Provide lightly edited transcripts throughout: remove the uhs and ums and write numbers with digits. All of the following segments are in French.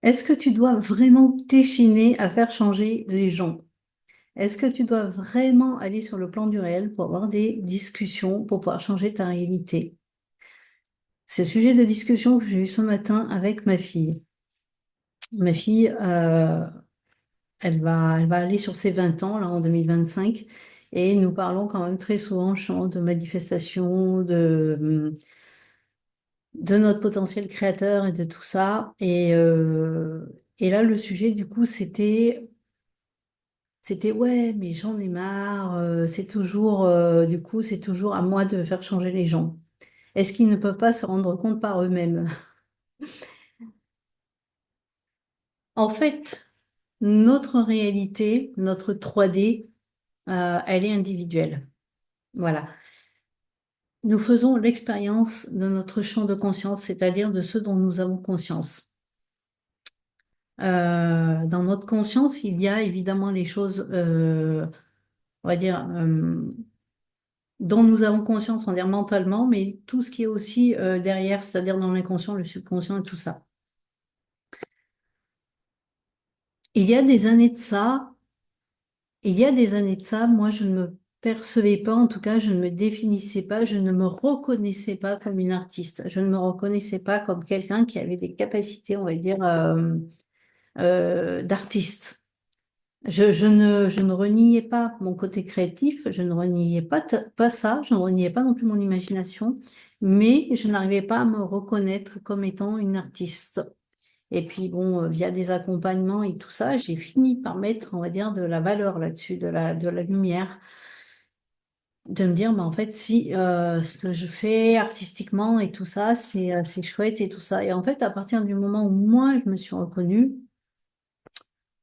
Est-ce que tu dois vraiment t'échiner à faire changer les gens? Est-ce que tu dois vraiment aller sur le plan du réel pour avoir des discussions, pour pouvoir changer ta réalité? C'est le sujet de discussion que j'ai eu ce matin avec ma fille. Ma fille, elle va aller sur ses 20 ans, là, en 2025, et nous parlons quand même très souvent, de manifestation, de notre potentiel créateur et de tout ça. Et là, le sujet, du coup, c'était ouais, mais j'en ai marre, c'est toujours, du coup, c'est toujours à moi de faire changer les gens. Est-ce qu'ils ne peuvent pas se rendre compte par eux-mêmes? En fait, notre réalité, notre 3D, elle est individuelle. Voilà. Nous faisons l'expérience de notre champ de conscience, c'est-à-dire de ce dont nous avons conscience. Dans notre conscience, il y a évidemment les choses, on va dire, dont nous avons conscience, on va dire mentalement, mais tout ce qui est aussi derrière, c'est-à-dire dans l'inconscient, le subconscient et tout ça. Il y a des années de ça, moi, je ne me percevais pas, en tout cas, je ne me définissais pas, je ne me reconnaissais pas comme une artiste. Je ne me reconnaissais pas comme quelqu'un qui avait des capacités, on va dire, d'artiste. Je ne reniais pas mon côté créatif, je ne reniais pas ça, je ne reniais pas non plus mon imagination, mais je n'arrivais pas à me reconnaître comme étant une artiste. Et puis bon, via des accompagnements et tout ça, j'ai fini par mettre, on va dire, de la valeur là-dessus, de la lumière, de me dire, mais en fait, si ce que je fais artistiquement et tout ça, c'est chouette et tout ça. Et en fait, à partir du moment où moi, je me suis reconnue,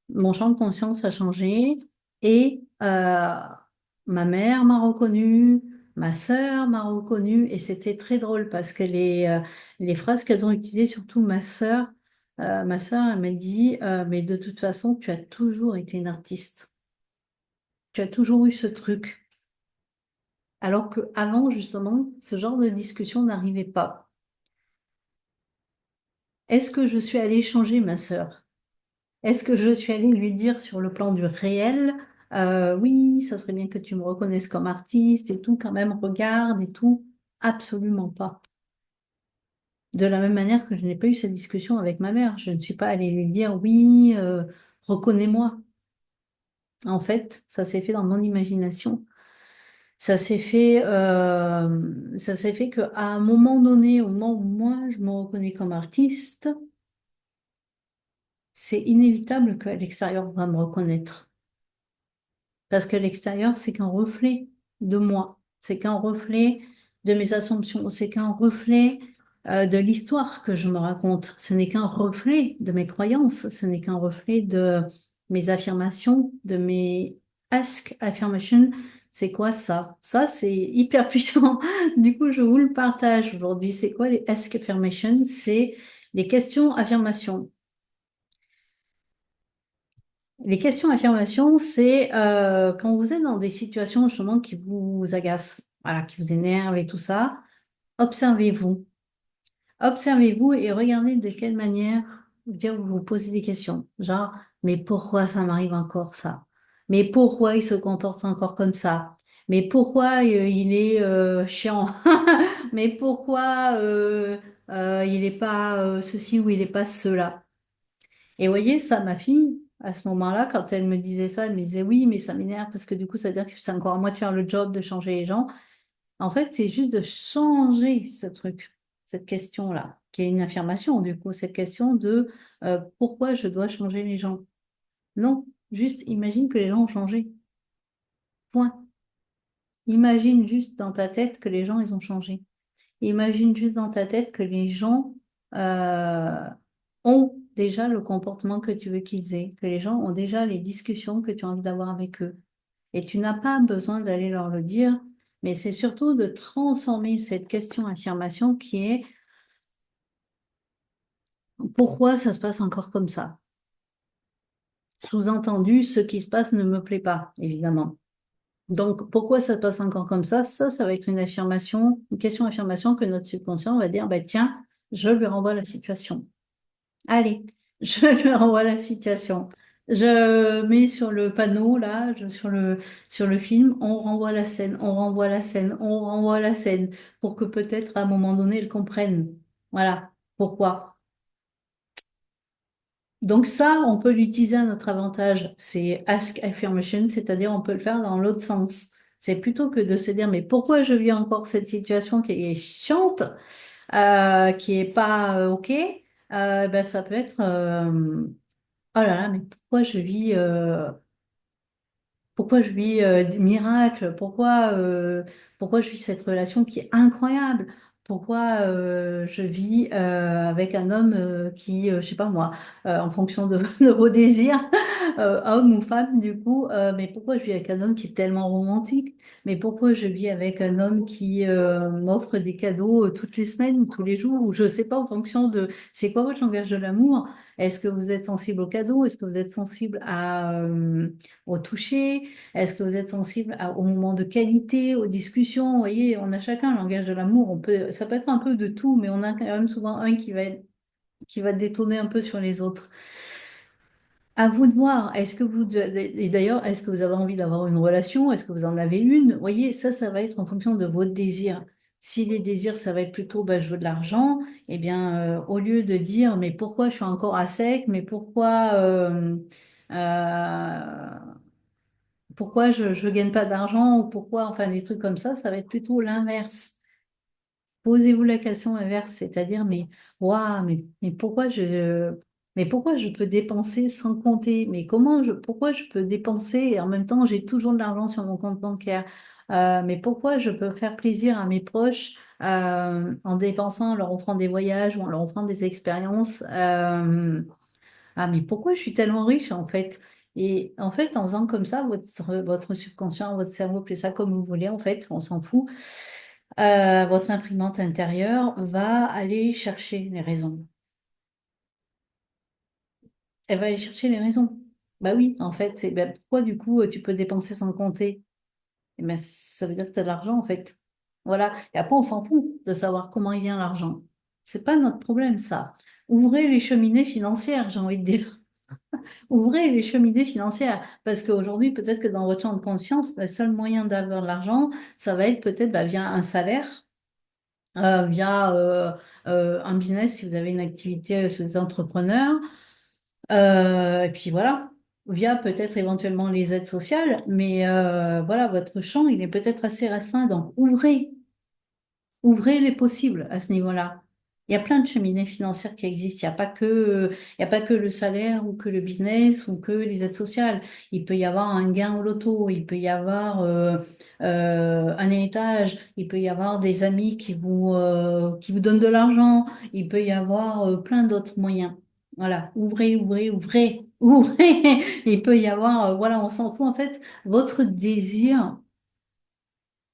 mon champ de conscience a changé et ma mère m'a reconnue, ma sœur m'a reconnue et c'était très drôle parce que les phrases qu'elles ont utilisées, surtout ma sœur, elle m'a dit, mais de toute façon, tu as toujours été une artiste. Tu as toujours eu ce truc. Alors qu'avant, justement, ce genre de discussion n'arrivait pas. Est-ce que je suis allée changer ma sœur? Est-ce que je suis allée lui dire sur le plan du réel, oui, ça serait bien que tu me reconnaisses comme artiste et tout, quand même, regarde et tout? Absolument pas. De la même manière que je n'ai pas eu cette discussion avec ma mère, je ne suis pas allée lui dire, oui, reconnais-moi. En fait, ça s'est fait dans mon imagination. Ça s'est fait qu'à un moment donné, au moment où moi, je me reconnais comme artiste, c'est inévitable que l'extérieur va me reconnaître. Parce que l'extérieur, c'est qu'un reflet de moi, c'est qu'un reflet de mes assumptions, c'est qu'un reflet de l'histoire que je me raconte. Ce n'est qu'un reflet de mes croyances, ce n'est qu'un reflet de mes affirmations, de mes ask affirmations. C'est quoi ça? Ça, c'est hyper puissant. Du coup, je vous le partage aujourd'hui. C'est quoi les ask affirmations? C'est les questions affirmations. Les questions affirmations, c'est quand vous êtes dans des situations justement qui vous agacent, voilà, qui vous énervent et tout ça, observez-vous. Observez-vous et regardez de quelle manière vous vous posez des questions. Genre, mais pourquoi ça m'arrive encore ça? Mais pourquoi il se comporte encore comme ça? Mais pourquoi il est chiant? Mais pourquoi il n'est pas ceci ou il n'est pas cela? Et vous voyez, ça, ma fille, à ce moment-là, quand elle me disait ça, elle me disait oui, mais ça m'énerve parce que du coup, ça veut dire que c'est encore à moi de faire le job, de changer les gens. En fait, c'est juste de changer ce truc, cette question-là, qui est une affirmation, du coup, cette question de pourquoi je dois changer les gens. Non, juste imagine que les gens ont changé. Point. Imagine juste dans ta tête que les gens, ils ont changé. Imagine juste dans ta tête que les gens euh, ont déjà le comportement que tu veux qu'ils aient, que les gens ont déjà les discussions que tu as envie d'avoir avec eux. Et tu n'as pas besoin d'aller leur le dire, mais c'est surtout de transformer cette question-affirmation qui est pourquoi ça se passe encore comme ça? Sous-entendu, ce qui se passe ne me plaît pas, évidemment. Donc, pourquoi ça se passe encore comme ça? Ça va être une affirmation, une question-affirmation que notre subconscient va dire, bah, tiens, je lui renvoie la situation. Allez. Je lui renvoie la situation. Je mets sur le panneau, là, sur le film, on renvoie la scène, on renvoie la scène, on renvoie la scène, pour que peut-être à un moment donné, elle comprenne. Voilà. Pourquoi? Donc ça, on peut l'utiliser à notre avantage. C'est ask affirmation, c'est-à-dire on peut le faire dans l'autre sens. C'est plutôt que de se dire, mais pourquoi je vis encore cette situation qui est chiante, qui est pas OK, ben ça peut être, oh là là, mais pourquoi je vis des miracles? Pourquoi je vis cette relation qui est incroyable? Pourquoi je vis avec un homme qui, je sais pas moi, en fonction de, de vos désirs, homme ou femme du coup, mais pourquoi je vis avec un homme qui est tellement romantique? Mais pourquoi je vis avec un homme qui m'offre des cadeaux toutes les semaines ou tous les jours, ou je sais pas, en fonction de, c'est quoi votre langage de l'amour? Est-ce que vous êtes sensible aux cadeaux? Est-ce que vous êtes sensible au toucher? Est-ce que vous êtes sensible au moment de qualité, aux discussions? Vous voyez, on a chacun un langage de l'amour. Ça peut être un peu de tout, mais on a quand même souvent un qui va détonner un peu sur les autres. À vous de voir. Et d'ailleurs, est-ce que vous avez envie d'avoir une relation? Est-ce que vous en avez une? Vous voyez, ça va être en fonction de votre désir. Si les désirs, ça va être plutôt, bah, je veux de l'argent, eh bien, au lieu de dire, mais pourquoi je suis encore à sec, mais euh, pourquoi je gagne pas d'argent ou pourquoi, enfin, des trucs comme ça va être plutôt l'inverse. Posez-vous la question inverse, c'est-à-dire, mais, waouh, mais pourquoi je peux dépenser sans compter? Pourquoi je peux dépenser et en même temps, j'ai toujours de l'argent sur mon compte bancaire? Mais pourquoi je peux faire plaisir à mes proches, en dépensant, en leur offrant des voyages ou en leur offrant des expériences? Ah, mais pourquoi je suis tellement riche en fait? Et en fait, en faisant comme ça, votre subconscient, votre cerveau, appelez ça comme vous voulez, en fait, on s'en fout. Votre imprimante intérieure va aller chercher les raisons. Elle va aller chercher les raisons. Bah oui, en fait, ben, pourquoi du coup tu peux dépenser sans compter? Eh ben, ça veut dire que tu as de l'argent en fait. Voilà. Et après, on s'en fout de savoir comment il vient l'argent. C'est pas notre problème, ça. Ouvrez les cheminées financières, j'ai envie de dire. Ouvrez les cheminées financières. Parce qu'aujourd'hui, peut-être que dans votre champ de conscience, le seul moyen d'avoir de l'argent, ça va être peut-être bah, via un salaire, via un business si vous avez une activité, si vous êtes entrepreneur. Et puis voilà, via peut-être éventuellement les aides sociales. Mais voilà, votre champ, il est peut-être assez restreint. Donc, ouvrez les possibles à ce niveau-là. Il y a plein de cheminées financières qui existent. Il y a pas que le salaire ou que le business ou que les aides sociales. Il peut y avoir un gain au loto, il peut y avoir un héritage, il peut y avoir des amis qui vous donnent de l'argent, il peut y avoir plein d'autres moyens. Voilà, ouvrez. Il peut y avoir, voilà, on s'en fout en fait. Votre désir.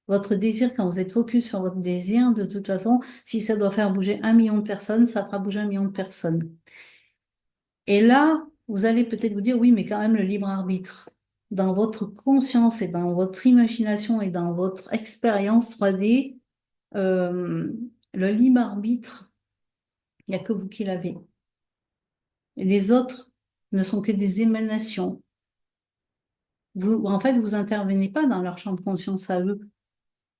Votre désir, quand vous êtes focus sur votre désir, de toute façon, si ça doit faire bouger 1 million de personnes, ça fera bouger 1 million de personnes. Et là, vous allez peut-être vous dire, oui, mais quand même, le libre arbitre. Dans votre conscience et dans votre imagination et dans votre expérience 3D, euh, le libre arbitre, il n'y a que vous qui l'avez. Et les autres ne sont que des émanations. En fait, vous intervenez pas dans leur champ de conscience à eux.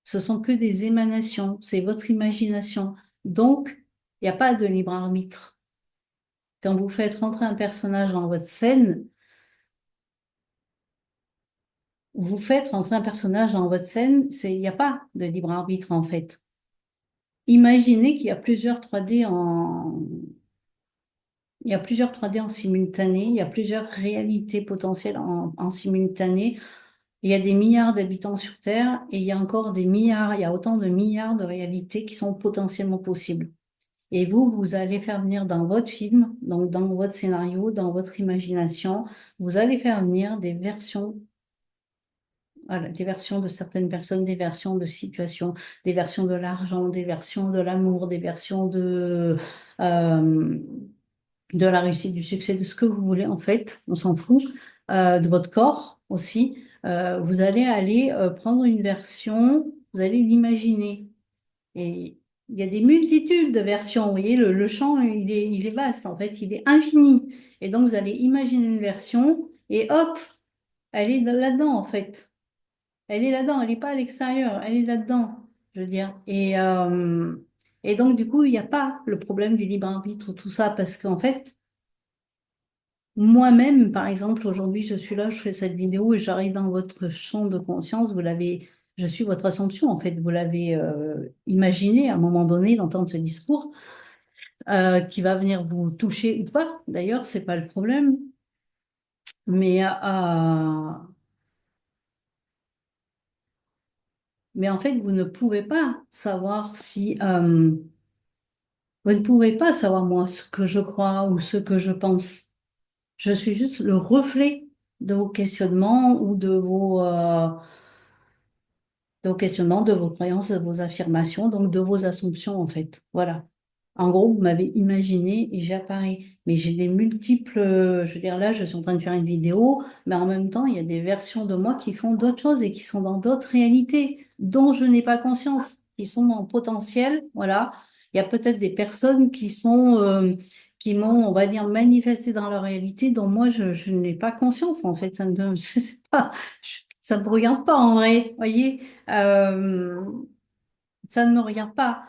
Ce sont que des émanations, c'est votre imagination. Donc, il n'y a pas de libre arbitre. Quand vous faites rentrer un personnage dans votre scène, vous faites rentrer un personnage dans votre scène, il n'y a pas de libre arbitre en fait. Imaginez qu'il y a plusieurs 3D il y a plusieurs 3D en simultané, il y a plusieurs réalités potentielles en simultané. Il y a des milliards d'habitants sur Terre et il y a encore il y a autant de milliards de réalités qui sont potentiellement possibles. Et vous allez faire venir dans votre film, donc dans votre scénario, dans votre imagination, vous allez faire venir des versions, voilà, des versions de certaines personnes, des versions de situations, des versions de l'argent, des versions de l'amour, des versions euh, de la réussite, du succès, de ce que vous voulez, en fait, on s'en fout, de votre corps aussi. Vous allez aller prendre une version, vous allez l'imaginer. Il y a des multitudes de versions. Vous voyez, le champ, il est vaste, en fait, il est infini. Et donc, vous allez imaginer une version et hop, elle est là-dedans, en fait. Elle est là-dedans, elle n'est pas à l'extérieur, elle est là-dedans, je veux dire. Et donc, du coup, il n'y a pas le problème du libre arbitre, tout ça, parce qu'en fait, moi-même, par exemple, aujourd'hui, je suis là, je fais cette vidéo et j'arrive dans votre champ de conscience, je suis votre assomption, en fait, vous l'avez imaginé à un moment donné d'entendre ce discours qui va venir vous toucher ou pas. D'ailleurs, c'est pas le problème. Mais en fait, vous ne pouvez pas savoir si vous ne pouvez pas savoir moi ce que je crois ou ce que je pense. Je suis juste le reflet de vos questionnements ou de vos questionnements, de vos croyances, de vos affirmations, donc de vos assumptions en fait. Voilà. En gros, vous m'avez imaginé et j'apparais. Mais j'ai des multiples, je veux dire là, je suis en train de faire une vidéo, mais en même temps, il y a des versions de moi qui font d'autres choses et qui sont dans d'autres réalités dont je n'ai pas conscience, qui sont en potentiel. Voilà. Il y a peut-être des personnes qui m'ont, on va dire, manifesté dans leur réalité dont moi, je n'ai pas conscience en fait. Ça ne me, c'est pas, ça me regarde pas en vrai, voyez. Euh, ça ne me regarde pas.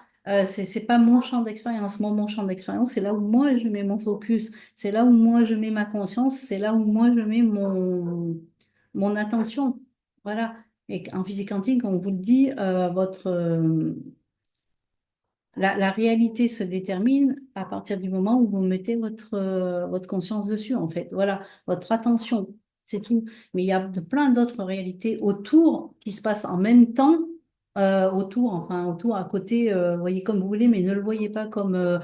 C'est pas mon champ d'expérience. Moi, mon champ d'expérience, c'est là où moi je mets mon focus. C'est là où moi je mets ma conscience. C'est là où moi je mets mon attention. Voilà. Et en physique quantique, on vous le dit, la réalité se détermine à partir du moment où vous mettez votre conscience dessus, en fait. Voilà, votre attention, c'est tout. Mais il y a plein d'autres réalités autour qui se passent en même temps, autour, à côté, voyez comme vous voulez, mais ne le voyez pas comme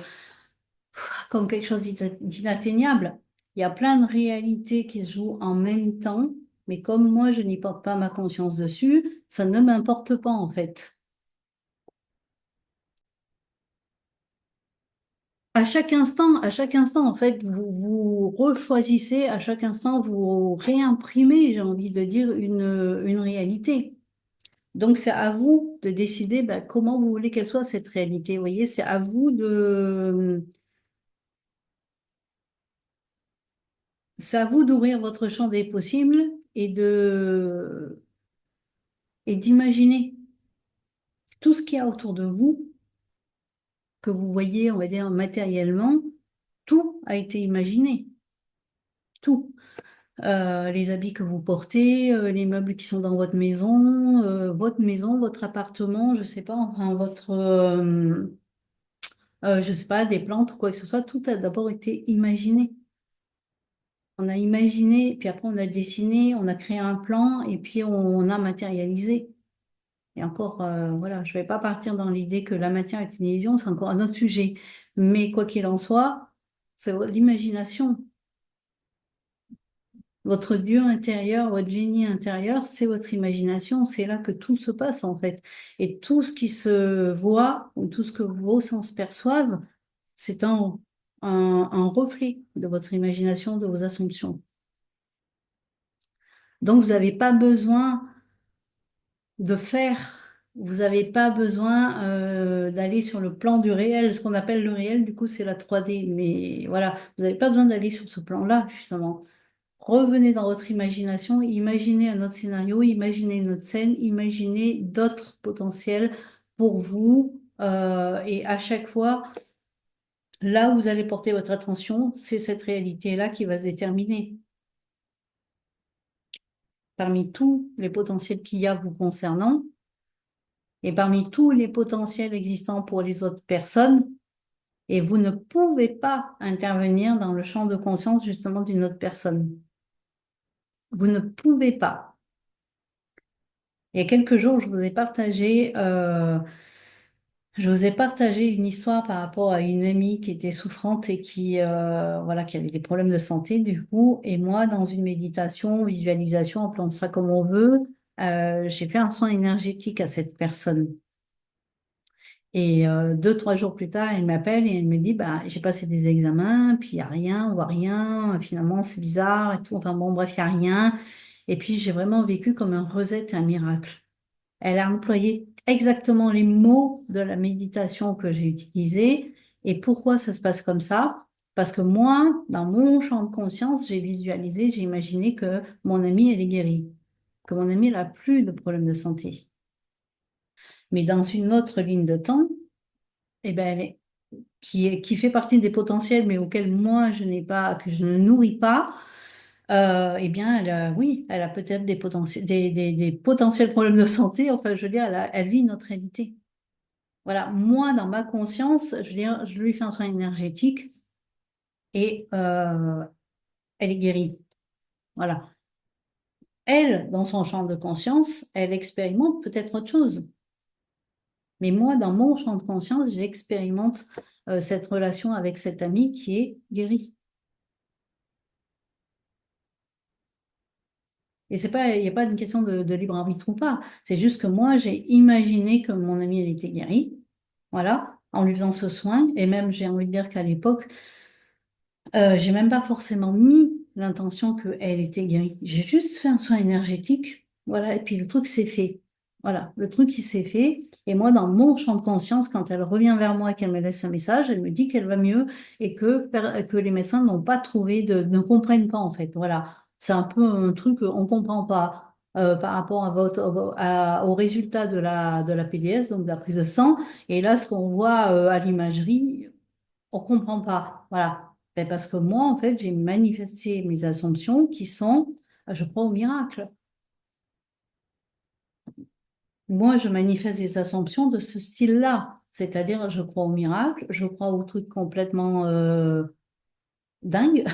quelque chose d'inatteignable. Il y a plein de réalités qui se jouent en même temps, mais comme moi, je n'y porte pas ma conscience dessus, ça ne m'importe pas, en fait. À chaque instant, en fait, vous rechoisissez, à chaque instant, vous réimprimez, j'ai envie de dire, une réalité. Donc, c'est à vous de décider ben, comment vous voulez qu'elle soit, cette réalité. Vous voyez, c'est à vous d'ouvrir votre champ des possibles et d'imaginer tout ce qu'il y a autour de vous, que vous voyez, on va dire, matériellement, tout a été imaginé. Tout. Les habits que vous portez, les meubles qui sont dans votre maison, votre appartement, je sais pas, enfin je sais pas, des plantes ou quoi que ce soit, tout a d'abord été imaginé. On a imaginé, puis après on a dessiné, on a créé un plan et puis on a matérialisé. Et encore, voilà, je vais pas partir dans l'idée que la matière est une illusion, c'est encore un autre sujet. Mais quoi qu'il en soit, c'est l'imagination. Votre Dieu intérieur, votre génie intérieur, c'est votre imagination, c'est là que tout se passe en fait. Et tout ce qui se voit ou tout ce que vos sens perçoivent, c'est un reflet de votre imagination, de vos assumptions. Donc vous n'avez pas besoin de faire, vous n'avez pas besoin d'aller sur le plan du réel. Ce qu'on appelle le réel, du coup, c'est la 3D. Mais voilà, vous n'avez pas besoin d'aller sur ce plan-là, justement. Revenez dans votre imagination, imaginez un autre scénario, imaginez une autre scène, imaginez d'autres potentiels pour vous. Et à chaque fois, là où vous allez porter votre attention, c'est cette réalité-là qui va se déterminer. Parmi tous les potentiels qu'il y a vous concernant, et parmi tous les potentiels existants pour les autres personnes, et vous ne pouvez pas intervenir dans le champ de conscience justement d'une autre personne. Vous ne pouvez pas. Il y a quelques jours, je vous ai partagé une histoire par rapport à une amie qui était souffrante et voilà, qui avait des problèmes de santé du coup. Et moi, dans une méditation, visualisation, appelons ça comme on veut, j'ai fait un soin énergétique à cette personne. Et 2, 3 jours plus tard, elle m'appelle et elle me dit, bah, j'ai passé des examens, puis il n'y a rien, on voit rien, finalement c'est bizarre et tout. Enfin bon, bref, il n'y a rien. Et puis j'ai vraiment vécu comme un reset, un miracle. Elle a employé exactement les mots de la méditation que j'ai utilisés. Et pourquoi ça se passe comme ça? Parce que moi, dans mon champ de conscience, j'ai visualisé, j'ai imaginé que mon amie, elle est guérie, que mon amie, elle n'a plus de problème de santé. Mais dans une autre ligne de temps, eh ben, qui fait partie des potentiels, mais auxquels moi, je n'ai pas, que je ne nourris pas, eh bien, oui, elle a peut-être des potentiels problèmes de santé. Enfin, je veux dire, elle vit notre réalité. Voilà, moi, dans ma conscience, je veux dire, je lui fais un soin énergétique et elle est guérie. Voilà. Elle, dans son champ de conscience, elle expérimente peut-être autre chose. Mais moi, dans mon champ de conscience, j'expérimente cette relation avec cette amie qui est guérie. Et c'est pas, il n'y a pas une question de libre arbitre ou pas. C'est juste que moi, j'ai imaginé que mon amie, elle était guérie. Voilà, en lui faisant ce soin. Et même, j'ai envie de dire qu'à l'époque, j'ai même pas forcément mis l'intention qu'elle était guérie. J'ai juste fait un soin énergétique. Voilà, et puis le truc s'est fait. Voilà, le truc il s'est fait. Et moi, dans mon champ de conscience, quand elle revient vers moi et qu'elle me laisse un message, elle me dit qu'elle va mieux et que les médecins n'ont pas trouvé ne comprennent pas en fait. Voilà, c'est un peu un truc qu'on comprend pas par rapport à au résultat de la PDS, donc de la prise de sang. Et là, ce qu'on voit à l'imagerie, on comprend pas. Voilà. Ben, parce que moi, en fait, j'ai manifesté mes assumptions qui sont, je crois au miracle. Moi, je manifeste des assumptions de ce style-là. C'est-à-dire, je crois au miracle, je crois au truc complètement dingue,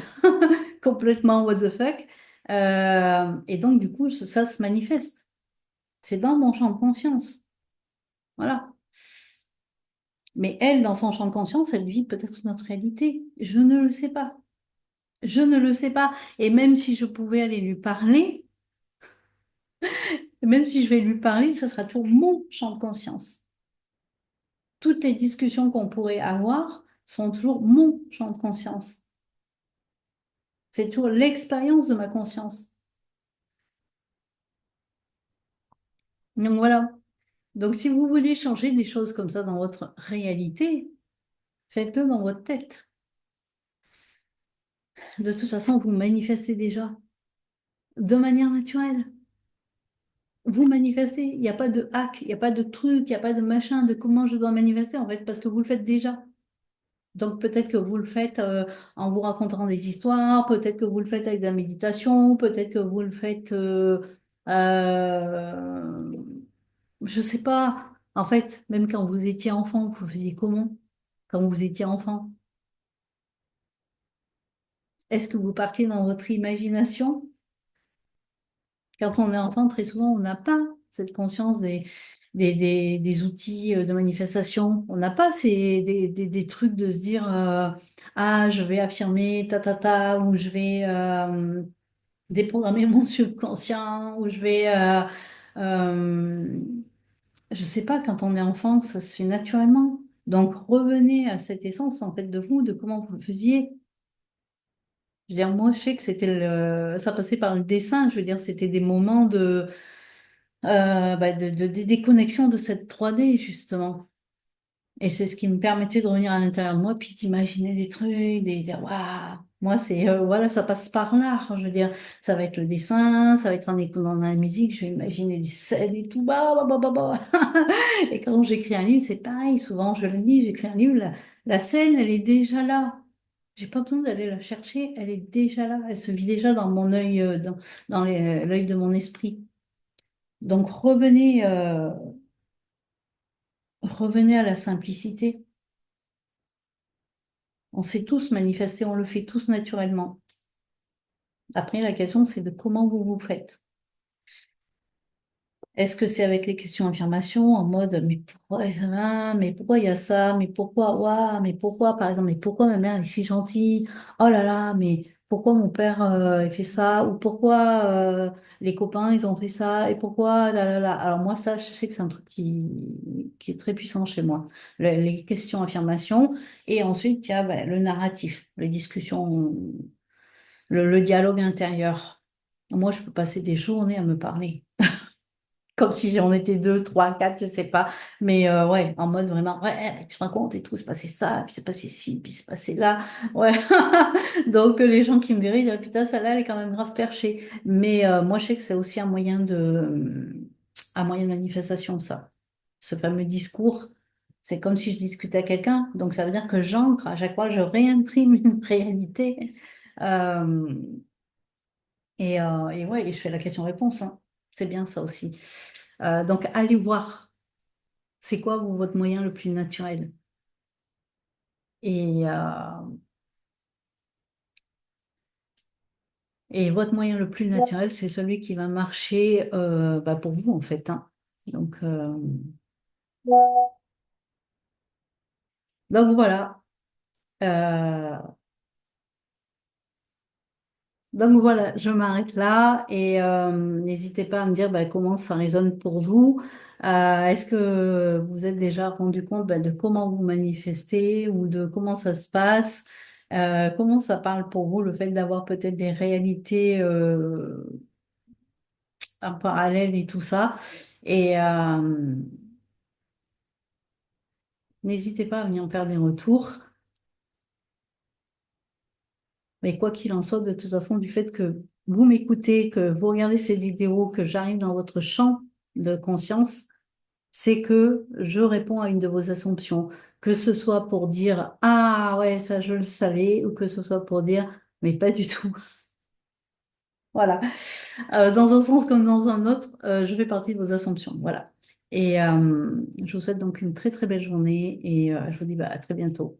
complètement what the fuck. Et donc, du coup, ça se manifeste. C'est dans mon champ de conscience. Voilà. Mais elle, dans son champ de conscience, elle vit peut-être notre réalité. Je ne le sais pas. Je ne le sais pas. Et même si je pouvais aller lui parler, même si je vais lui parler, ce sera toujours mon champ de conscience. Toutes les discussions qu'on pourrait avoir sont toujours mon champ de conscience. C'est toujours l'expérience de ma conscience. Donc voilà. Donc si vous voulez changer des choses comme ça dans votre réalité, faites-le dans votre tête. De toute façon, vous manifestez déjà de manière naturelle. Vous manifestez. Il n'y a pas de hack, il n'y a pas de truc, il n'y a pas de machin de comment je dois manifester en fait, parce que vous le faites déjà. Donc peut-être que vous le faites en vous racontant des histoires, peut-être que vous le faites avec de la méditation, peut-être que vous le faites, euh, je sais pas. En fait, même quand vous étiez enfant, vous faisiez comment? Quand vous étiez enfant, est-ce que vous partiez dans votre imagination? Quand on est enfant, très souvent, on n'a pas cette conscience des outils de manifestation. On n'a pas des trucs de se dire ah, je vais affirmer ta, ou je vais déprogrammer mon subconscient, ou je vais. Euh, je sais pas, quand on est enfant, ça se fait naturellement. Donc, revenez à cette essence, en fait, de vous, de comment vous le faisiez. Je veux dire, moi, je sais que ça passait par le dessin. Je veux dire, c'était des moments de déconnexion de cette 3D, justement. Et c'est ce qui me permettait de revenir à l'intérieur de moi, puis d'imaginer des trucs, waouh! Moi, c'est, voilà, ça passe par l'art. Je veux dire, ça va être le dessin, ça va être en écoutant la musique, je vais imaginer des scènes et tout, bah. Et quand j'écris un livre, c'est pareil. Souvent, je le dis, j'écris un livre, la scène, elle est déjà là. J'ai pas besoin d'aller la chercher, elle est déjà là. Elle se vit déjà dans mon œil, l'œil de mon esprit. Donc revenez à la simplicité. On sait tous manifester, on le fait tous naturellement. Après, la question, c'est de comment vous vous faites. Est-ce que c'est avec les questions affirmation en mode mais pourquoi ça va, mais pourquoi il y a ça, mais pourquoi, ouah, mais pourquoi, par exemple, mais pourquoi ma mère est si gentille, oh là là, mais pourquoi mon père il fait ça, ou pourquoi les copains ils ont fait ça, et pourquoi là là là. Alors moi, ça, je sais que c'est un truc qui est très puissant chez moi. Les questions affirmation, et ensuite il y a ben, le narratif, les discussions, le dialogue intérieur. Moi, je peux passer des journées à me parler. Comme si j'en étais deux, trois, quatre, je sais pas. Mais ouais, en mode vraiment, ouais, tu te rends compte et tout, c'est passé ça, puis c'est passé ci, puis c'est passé là. Ouais. Donc les gens qui me verraient, ils diraient, putain, celle-là, elle est quand même grave perchée. Mais moi, je sais que c'est aussi un moyen de manifestation, ça. Ce fameux discours. C'est comme si je discutais à quelqu'un. Donc ça veut dire que j'ancre, à chaque fois, je réimprime une réalité. Euh, et ouais, et je fais la question-réponse, hein. C'est bien ça aussi. Donc, allez voir, c'est quoi votre moyen le plus naturel? Et, et votre moyen le plus naturel, c'est celui qui va marcher bah, pour vous, en fait, hein. Donc, euh, donc voilà. Euh, Donc voilà, je m'arrête là et n'hésitez pas à me dire bah, comment ça résonne pour vous. Est-ce que vous êtes déjà rendu compte bah, de comment vous manifestez ou de comment ça se passe? Comment ça parle pour vous le fait d'avoir peut-être des réalités en parallèle et tout ça? Et n'hésitez pas à venir me faire des retours. Mais quoi qu'il en soit, de toute façon, du fait que vous m'écoutez, que vous regardez cette vidéo, que j'arrive dans votre champ de conscience, c'est que je réponds à une de vos assumptions, que ce soit pour dire ah ouais, ça je le savais, ou que ce soit pour dire mais pas du tout. Voilà. Dans un sens comme dans un autre, je fais partie de vos assumptions. Voilà. Et je vous souhaite donc une très très belle journée et je vous dis bah, à très bientôt.